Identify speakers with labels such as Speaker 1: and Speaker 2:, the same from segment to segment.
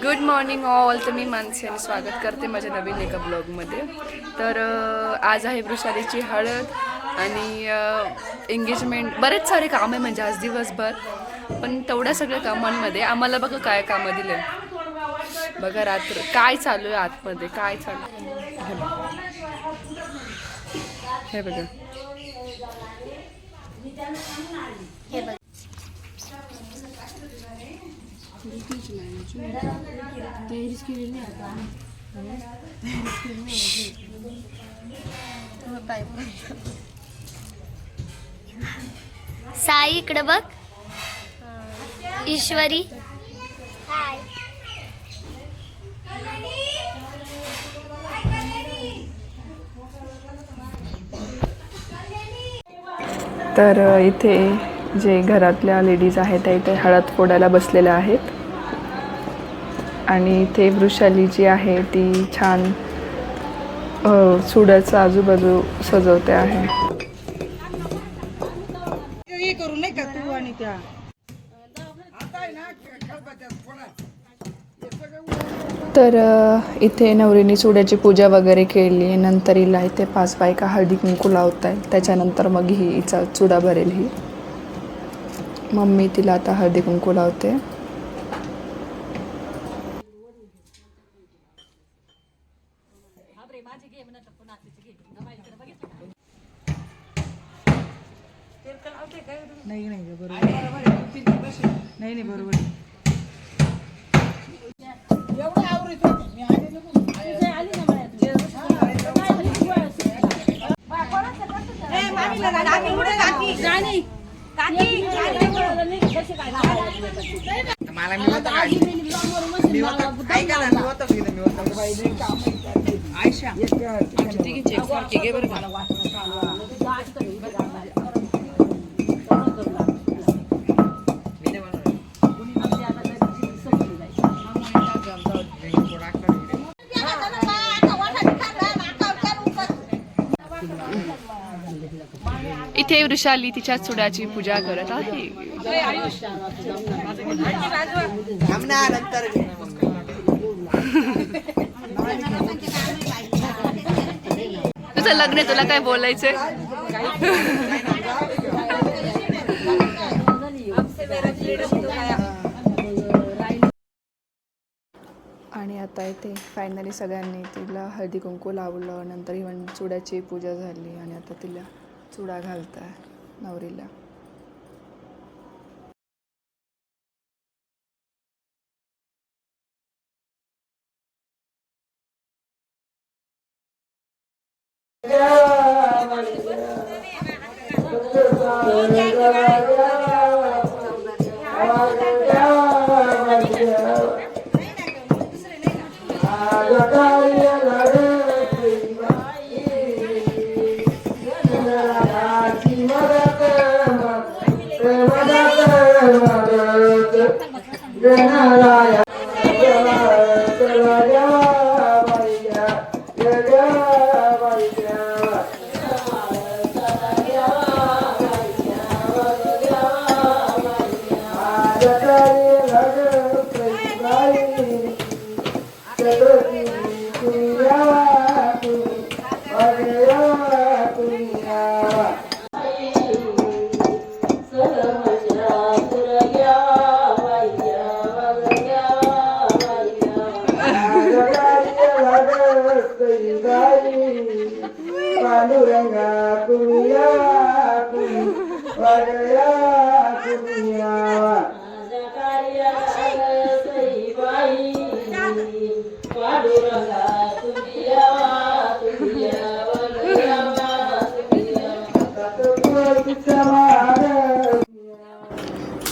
Speaker 1: Good morning all. तर मी मानसी आणि स्वागत करते माझ्या नवीन एका ब्लॉगमध्ये. तर आज आहे वृषालीची हळद आणि एंगेजमेंट. बरेच सारे काम आहे म्हणजे आज दिवसभर, पण तेवढ्या सगळ्या कामांमध्ये आम्हाला बघा काय कामं दिले. बघा रात्र काय चालू आहे आतमध्ये, काय चालू हे बघा.
Speaker 2: हे बघ. साई इकडे बघ. ईश्वरी हाय.
Speaker 1: तर इथे जे घरातल्या लेडीज आहेत त्या इथे हळद फोडायला बसलेल्या आहेत आणि इथे वृषाली जी आहे ती छान चुड्याचं आजूबाजू सजवते आहे. तर इथे नवरीने चुड्याची पूजा वगैरे केली. नंतर हिला इथे 5 बायका हळदी कुंकू लावत आहेत. त्याच्यानंतर मग हिचा चुडा भरेल. ही मम्मी तिला आता हळदी कुंकू लावते.
Speaker 3: नाही बरोबर.
Speaker 1: इथे वृषाली तिच्या चुड्याची पूजा करत आहे. तुझं लग्न आहे, तुला काय बोलायचंय? आणि आता इथे फायनली सगळ्यांनी तिला हळदी कुंकू लावलं. नंतर इव्हन चुड्याची पूजा झाली आणि आता तिला चुडा घालताय नवरीला.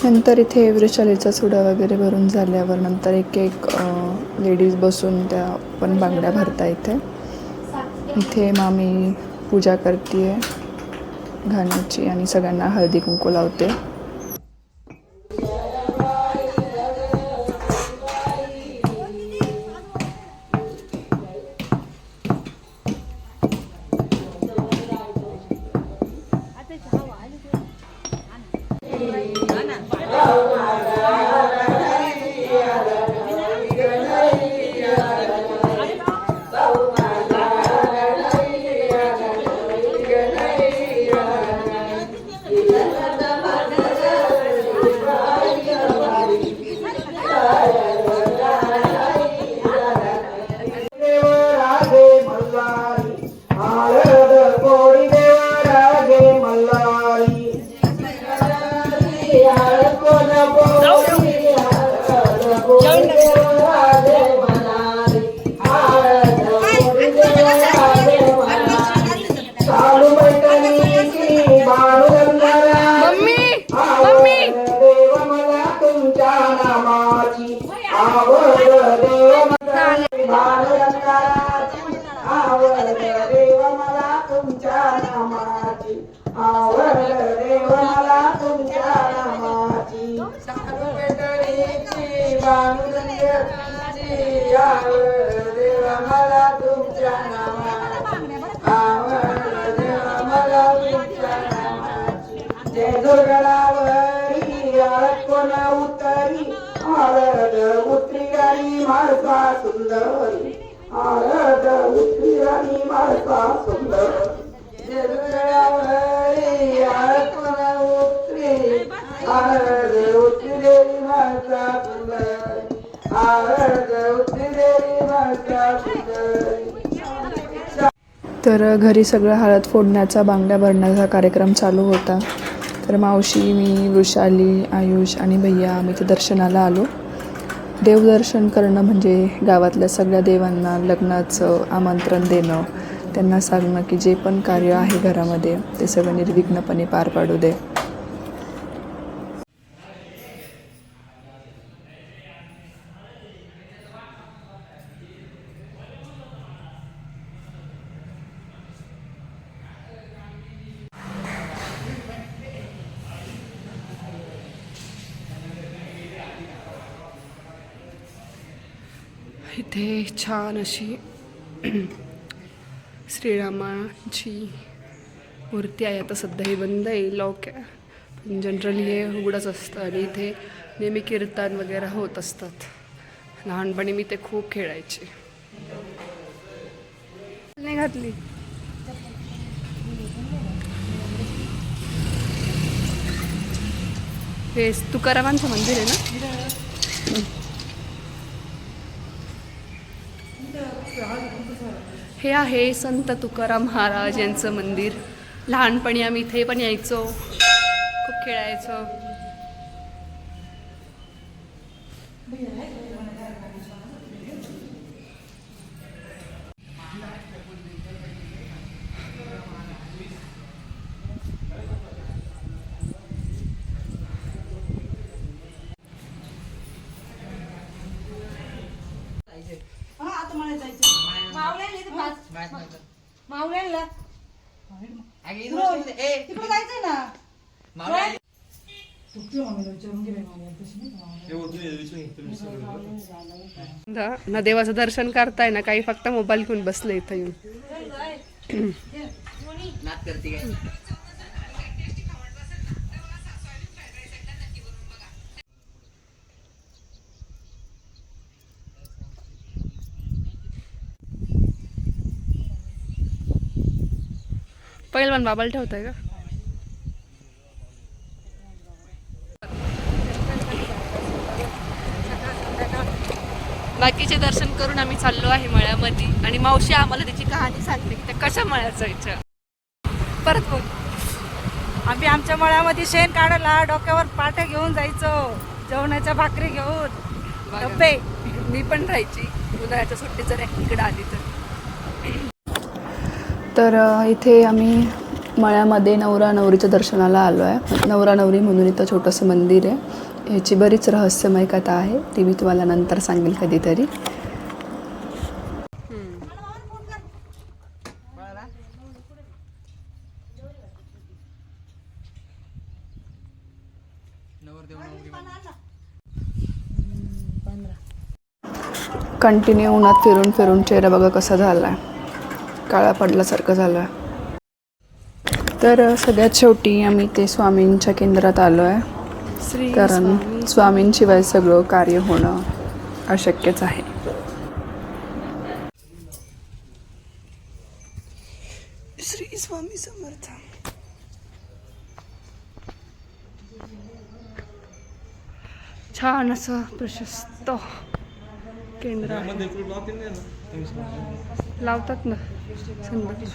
Speaker 1: नंतर इथे वृषालीचा चुडा वगैरे भरून झाल्यावर नंतर एक एक लेडीज बसून त्या पण बांगड्या भरता. इथे मामी पूजा करते घाण्याची आणि सगळ्यांना हळदी कुंकू लावते. मम्मी मम्मी तर घरी सगळं हळद फोडण्याचा, बांगड्या भरण्याचा कार्यक्रम चालू होता. तर मावशी, मी, वृषाली, आयुष आणि भैया आम्ही ते दर्शनाला आलो. देवदर्शन करणं म्हणजे गावातल्या सगळ्या देवांना लग्नाचं आमंत्रण देणं, त्यांना सांगणं की जे पण कार्य आहे घरामध्ये ते सगळं निर्विघ्नपणे पार पाडू दे. इथे छान अशी श्रीरामाची मूर्ती आहे. आता सध्या हे बंद आहे, लॉक आहे, पण जनरली हे उघडंच असतं. आणि इथे नेहमी कीर्तन वगैरे होत असतात. लहानपणी मी ते खूप खेळायचे. नाही घातली. हे तुकारामांचं मंदिर आहे ना. हे आहे संत तुकाराम महाराज यांचं मंदिर. लहानपणी आम्ही इथे पण यायचो, खूप खेळायचो. ना देवाचं दर्शन करताय ना, काही फक्त मोबाईल घेऊन बसले इथं येऊन. पहिलवान बाबाला ठेवताय का? बाकीचे दर्शन करून आम्ही चाललो आहे मळ्यामध्ये. आणि मावशी आम्हाला त्याची कहाणी सांगते की त्या कशा मळ्यात जायच्या. परत बोल.
Speaker 3: आम्ही आमच्या मळ्यामध्ये शेण काढायला डोक्यावर पाट्या घेऊन जायचो, जेवणाच्या भाकरी घेऊन, डब्बे.
Speaker 1: मी पण राहायची उन्हाळ्याच्या सुट्टीत जर इकडे आली तर. इथे आम्ही मळ्यामध्ये नवरा नवरीच्या दर्शनाला आलो आहे. नवरा नवरी म्हणून इथं छोटंसं मंदिर आहे. ह्याची बरीच रहस्यमय कथा आहे, ती मी तुम्हाला नंतर सांगेल कधीतरी. कंटिन्यू उन्हात फिरून फिरून चेहरा बघा कसा झाला आहे, काळा पडल्यासारखं झालं आहे. तर सगळ्यात शेवटी आम्ही ते स्वामींच्या केंद्रात आलो आहे. कारण स्वामींशिवाय सगळं कार्य होणं अशक्यच आहे. श्री स्वामी समर्थ. छान असं प्रशस्त केंद्र आहे. लावतात ना संध्याकाळी.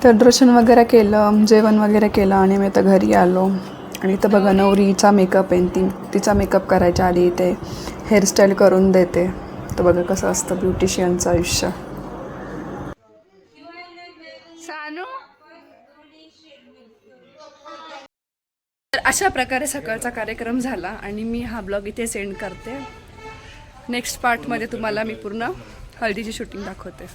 Speaker 1: तर दर्शन वगैरे केलं, जेवण वगैरे केलं आणि मी आता घरी आलो. आणि इथं बघा नवरीचा मेकअप आहे, तिचा मेकअप करायच्या आधी इथे हेअरस्टाईल करून देते. तर बघा कसं असतं ब्युटिशियनचं आयुष्य. सानू. तर अशा प्रकारे सकाळचा कार्यक्रम झाला आणि मी हा ब्लॉग इथे सेंड करते. नेक्स्ट पार्टमध्ये तुम्हाला मी पूर्ण हळदीची शूटिंग दाखवते.